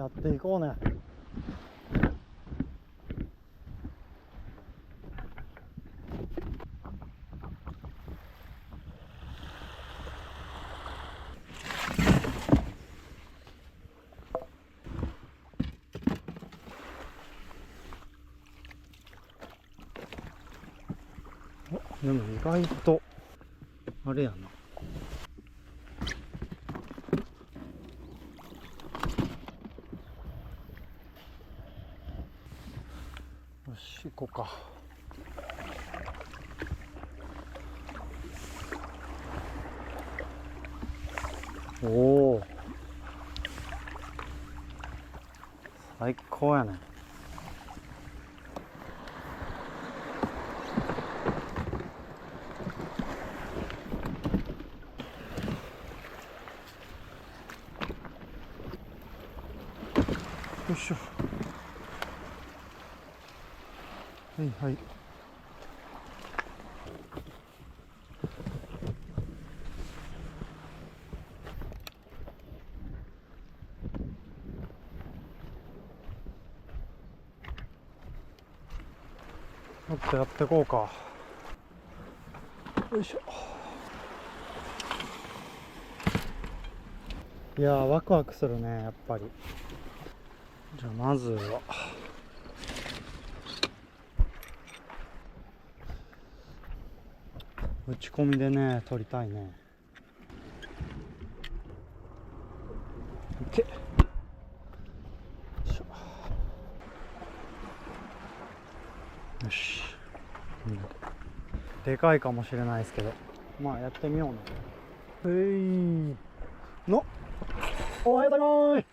やっていこうね。でも意外とあれやな。よし行こうか。おお、最高やね。よいしょ。はいはい。もっとやっていこうか。よいしょ。いやー、ワクワクするね、やっぱり。じゃあまずは打ち込みでね、撮りたいね。OK。よいしょ。よし。でかいかもしれないですけど、まあやってみようね。おはようございます。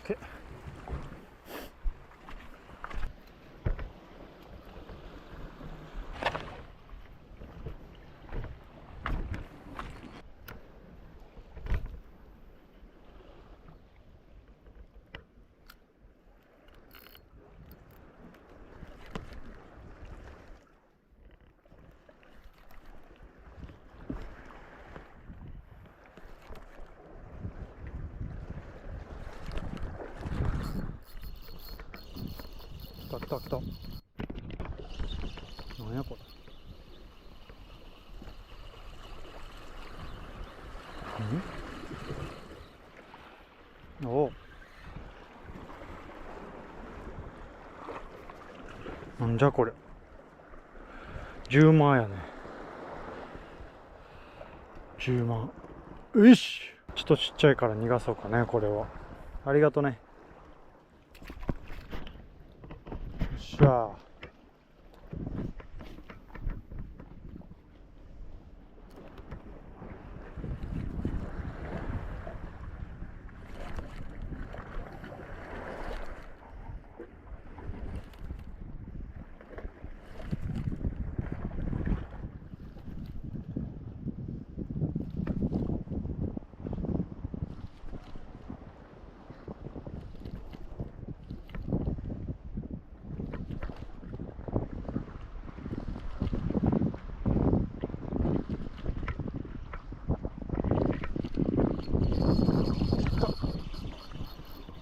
OK。来た来た来た。なんやこれ。おお。なんじゃこれ。10万やね。10万。よし。ちょっとちっちゃいから逃がそうかね、これは。ありがとね。よっしゃ。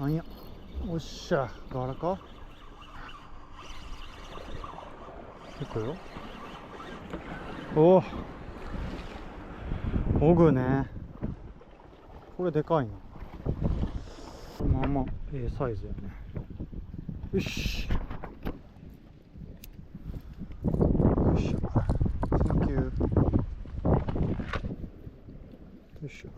なんや。おっしゃ。柄か。結構よ。おお。オグね。これでかいな。まあまあサイズやね。よし。よいしょ。サンキュー。よいしょ。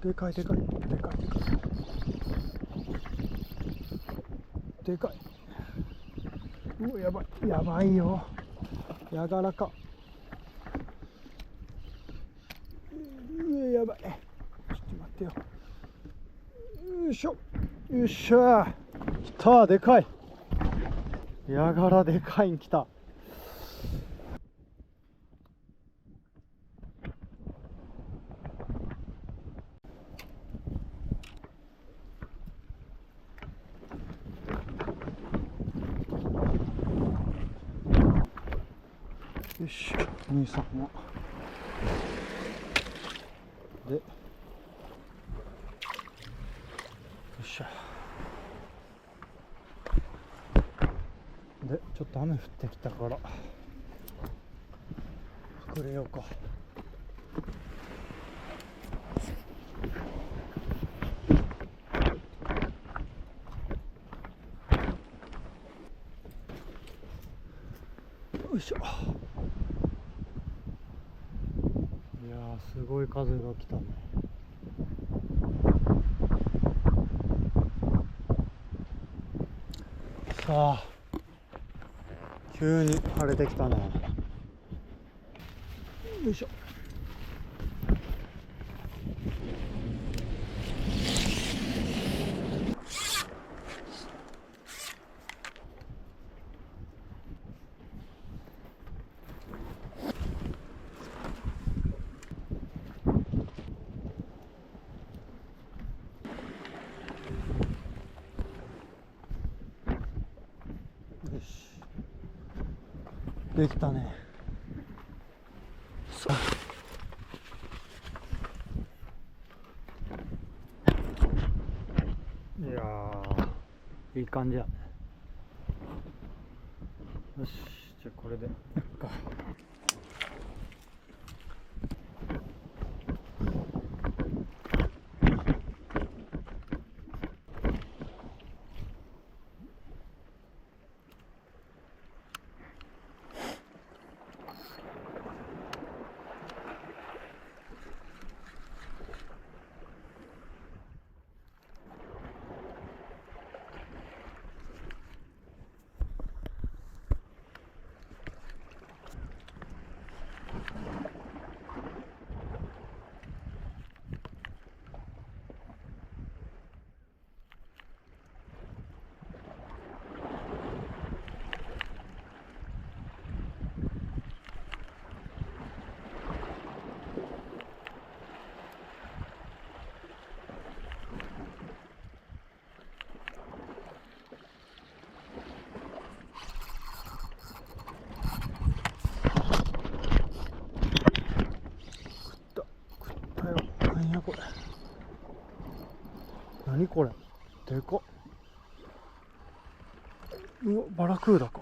でかいでかいでかいでかいでかい。うわ、やばいやばいよ。やがらか。うわ、やばい。ちょっと待ってよ。よいしょよっしゃ。来た。でかい。やがらでかいん来た。よし、兄さんはで、よっしゃ。で、ちょっと雨降ってきたから隠れようか。よいしょ。いやー、すごい風が来たね。さあ、急に晴れてきたね。よいしょ。よし、できたね。さあ、いやー、いい感じやね。よし、じゃあこれでやっか。なんやこれ。何これ。でかっ。うわ、バラクーダか。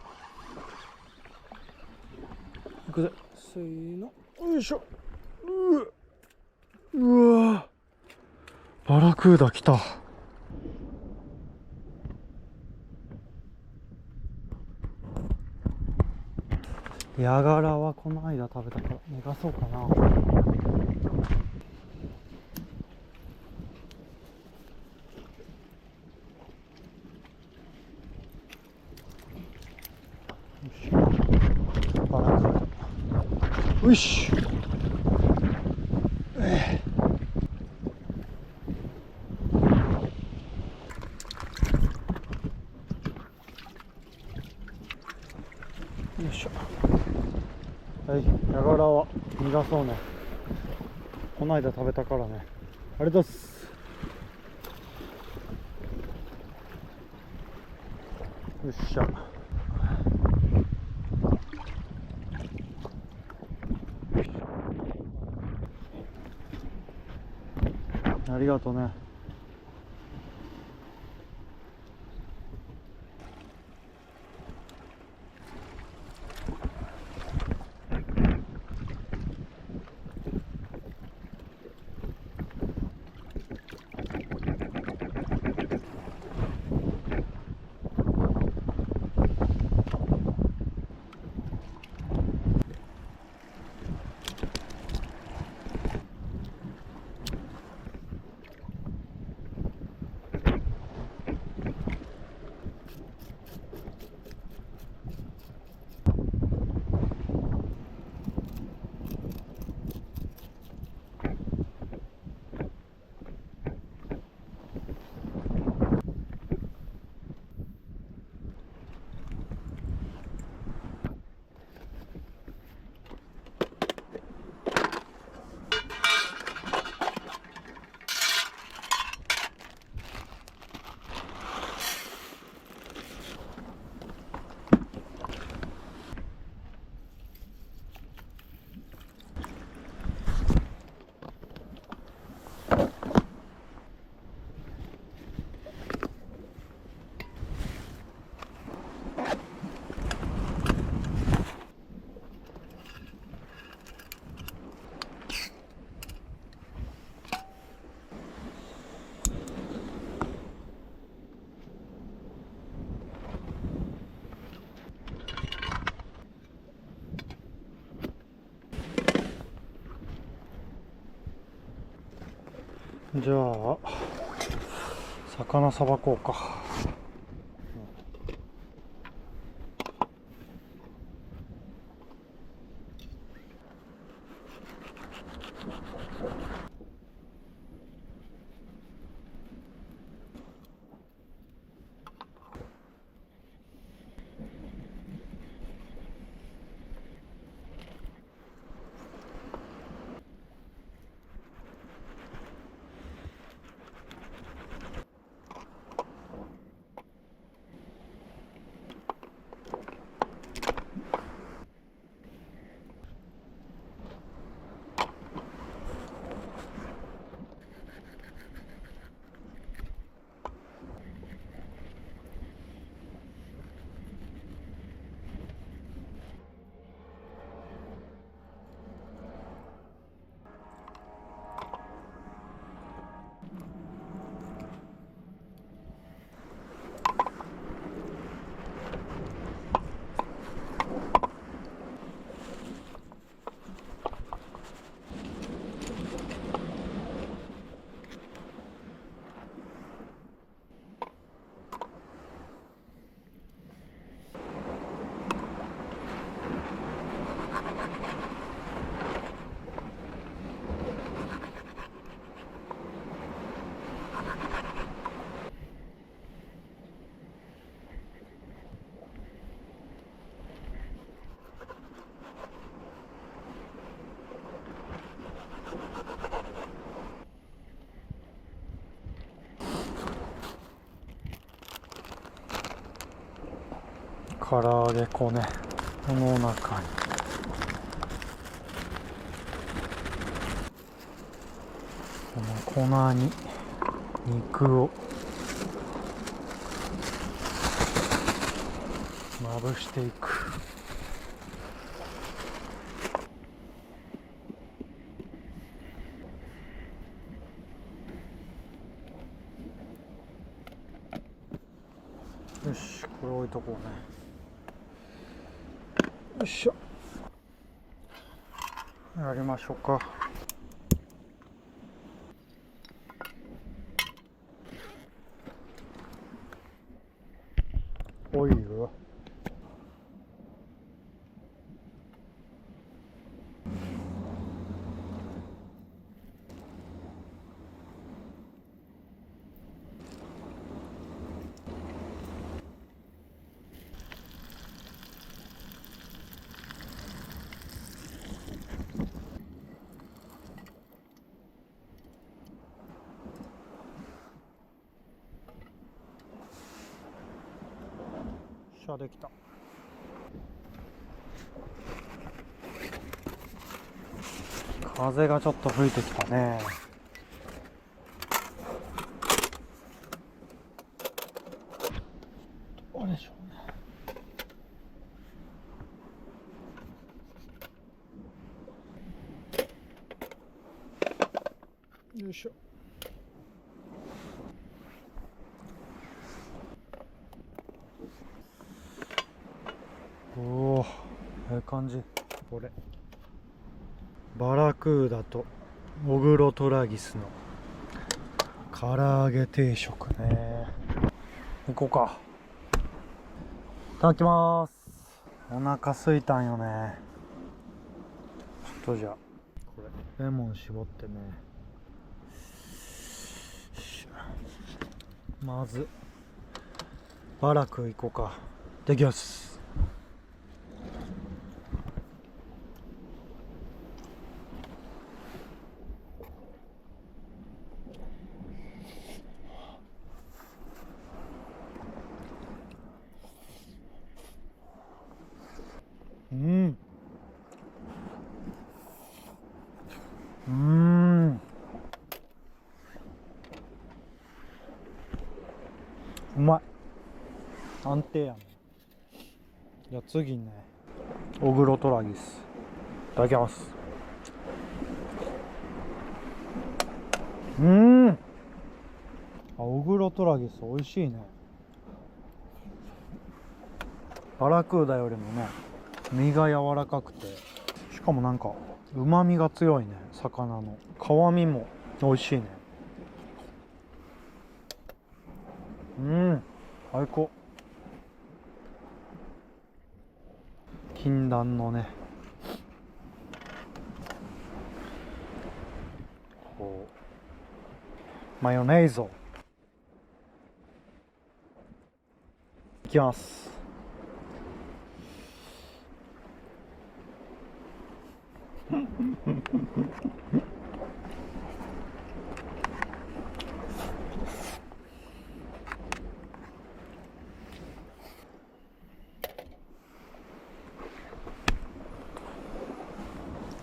いくぜ。せーの。よいしょ。うわ、バラクーダ来た。ヤガラはこの間食べたから逃がそうかな。バラクーダ。よし。よいしょ。はい、ヤガラは逃がそうね。この間食べたからね。ありがとうございます。よっしゃ。ありがとうね。じゃあ魚さばこうか。唐揚げ粉ね、この中にこの粉に肉をまぶしていく。よし、これ置いとこうね。よいしょ、やりましょうか。オイル、できた。風がちょっと吹いてきたね。どうでしょうね。よいしょ。おお、ええ感じ。これバラクーダとオグロトラギスの唐揚げ定食ね。行こうか。いただきます。お腹すいたんよね。ちょっとじゃあこれレモン絞ってね。まずバラク行こうか。いただきます。うまい。安定やね。じゃあ次ね、オグロトラギスいただきます。オグロトラギス美味しいね。バラクーダよりもね、身が柔らかくて、しかもなんか旨味が強いね。魚の皮身も美味しいね。最高。禁断のね、こうマヨネーズをいきます。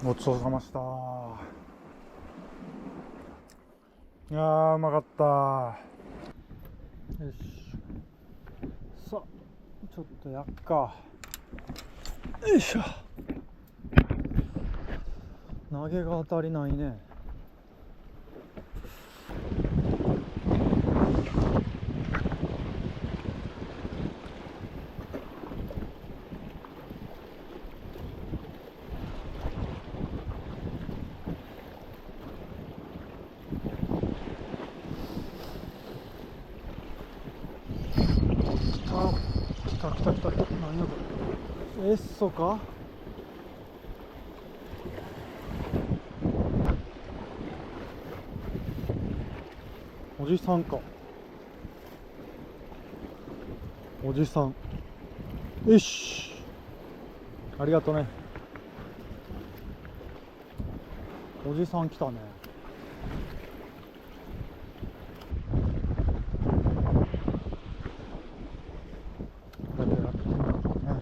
ごちそうさました。いやー、うまかった。よし、さあちょっとやっか。よいしょ。投げが当たりないね。あ、来た来た来た来た。何やこれ、エッソか。おじさんか。おじさん。よし、ありがとね。おじさん来たね。だってやってんだろうね。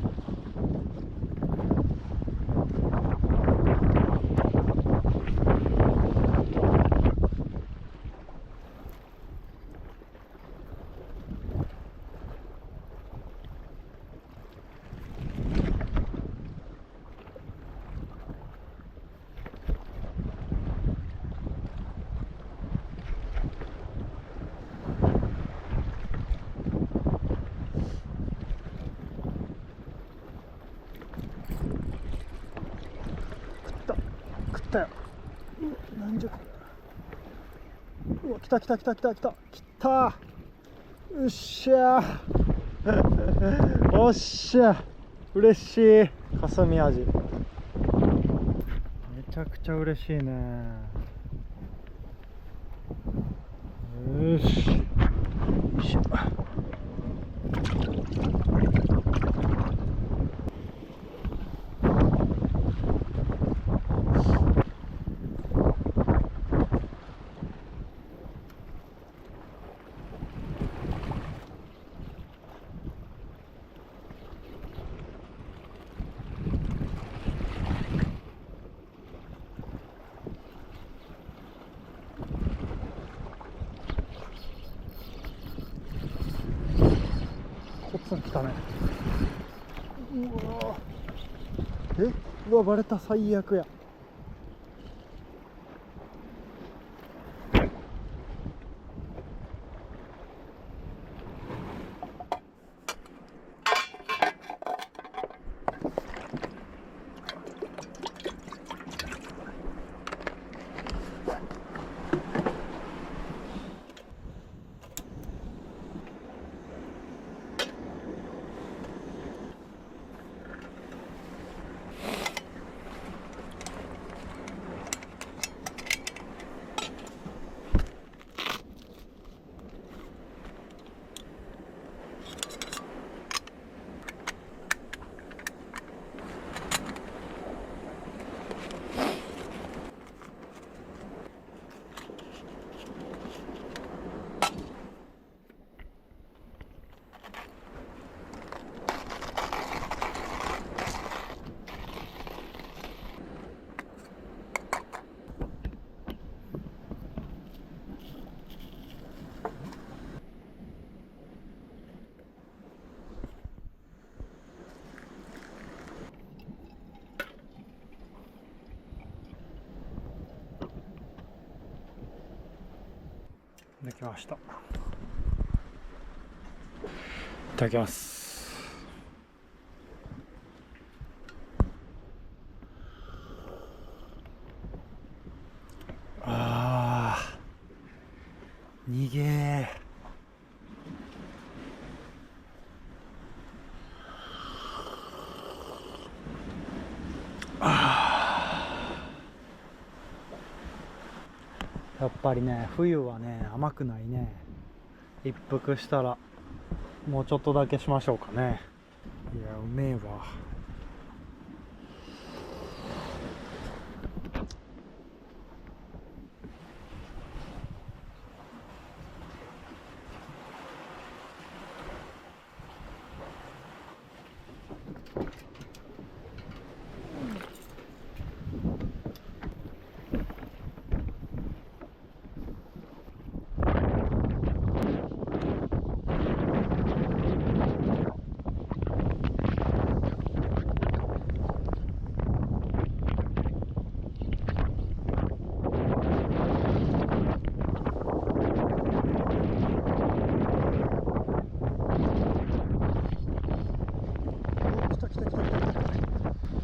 食ったよ。なんじゃこれ。うわ、来た来た来た来た来た来た。うっしゃー。おっしゃ、嬉しい。かすみ味、めちゃくちゃ嬉しいね。よし、よいしょ。コツン来たね。うわ、うわ、バレた。最悪や。できました。いただきます。あー、逃げー。っぱりね、冬はね甘くないね。一服したらもうちょっとだけしましょうかね。いや、うめえわ。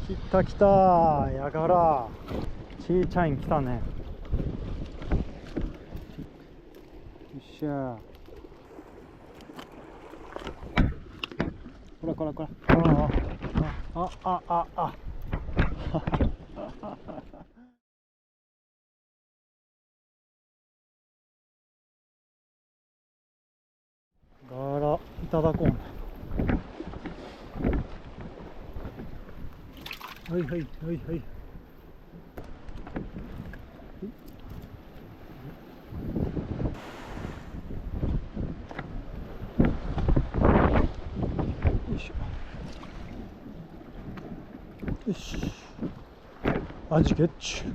来た来た、やがらちいちゃいん来たね。よっしゃ。こらこらこら。あガラいただこうね。はいはいはいはい。よいしょ。よし。アジゲッチュ。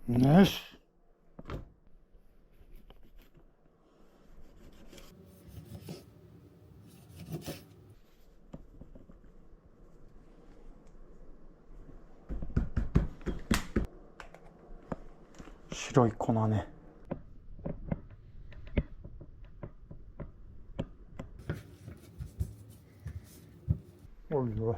よし。白い粉ね。おいおい。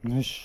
よし。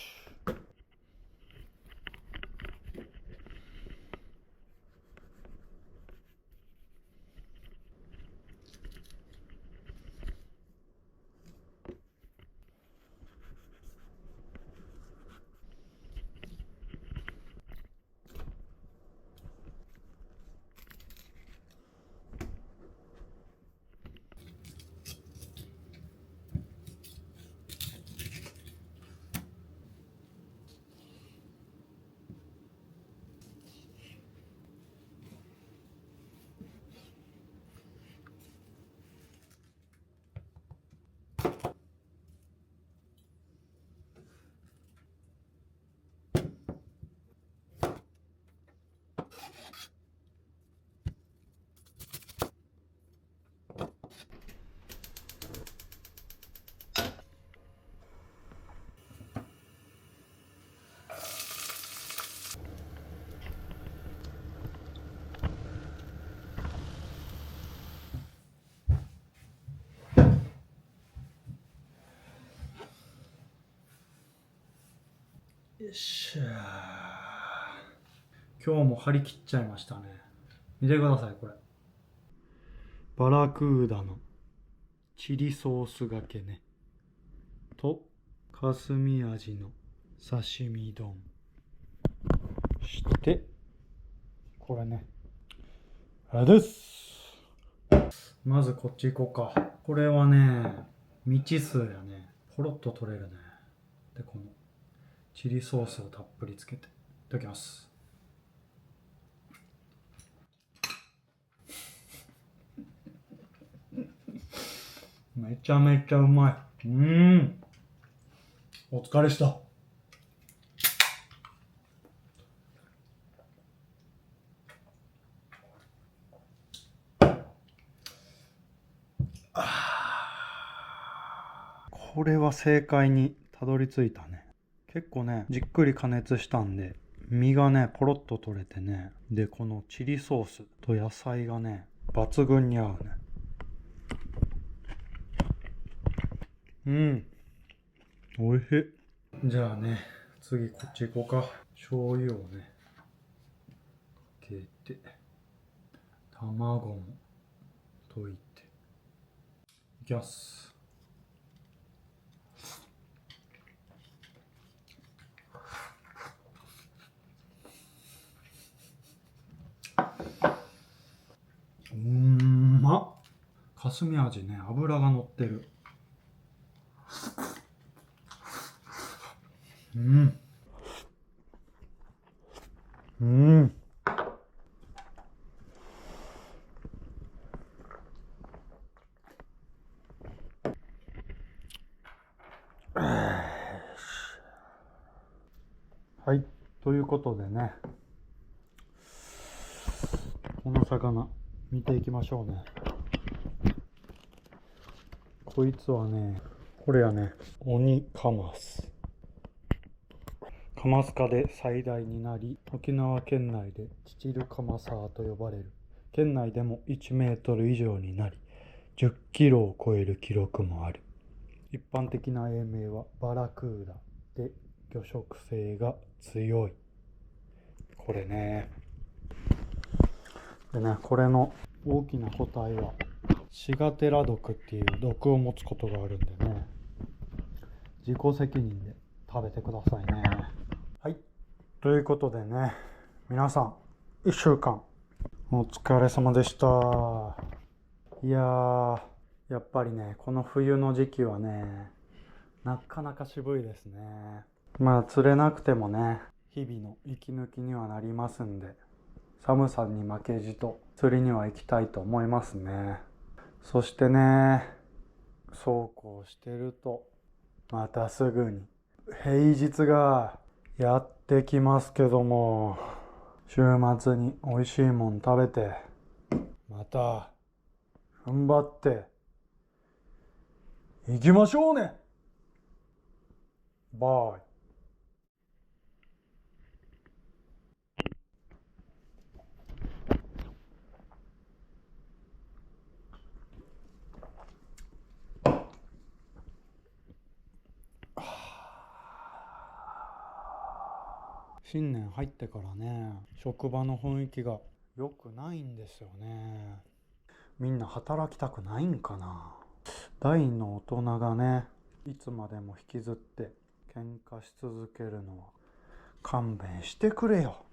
よっしゃ。今日も張り切っちゃいましたね。見てくださいこれ。バラクーダのチリソースがけね。と霞味の刺身丼。してこれね。あれです。まずこっち行こうか。これはね、未知数やね。ポロッと取れるね。で、このチリソースをたっぷりつけていただきます。めちゃめちゃうまい。お疲れした。これは正解にたどり着いたね。結構ね、じっくり加熱したんで、身がね、ポロッと取れてね。で、このチリソースと野菜がね、抜群に合うね。うん。おいしい。じゃあね、次こっち行こうか。醤油をね、かけて、卵も溶いて。いきます。まっ。霞味ね、油が乗ってる。うん。うん。はい、ということでね、この魚見ていきましょうね。こいつはね、これやね、オニカマス。カマス科で最大になり、沖縄県内でチチルカマサーと呼ばれる。県内でも1メートル以上になり、10キロを超える記録もある。一般的な英名はバラクーダで、魚食性が強い。これね。でね、これの大きな個体はシガテラ毒っていう毒を持つことがあるんでね、自己責任で食べてくださいね。はい、ということでね、皆さん1週間お疲れ様でした。いやー、やっぱりね、この冬の時期はね、なかなか渋いですね。まあ釣れなくてもね、日々の息抜きにはなりますんで、寒さに負けじと釣りには行きたいと思いますね。そしてね、そうこうしてるとまたすぐに平日がやってきますけども、週末に美味しいもん食べて、また踏ん張っていきましょうね。バイ。新年入ってからね、職場の雰囲気が良くないんですよね。みんな働きたくないんかな。大の大人がね、いつまでも引きずって喧嘩し続けるのは勘弁してくれよ。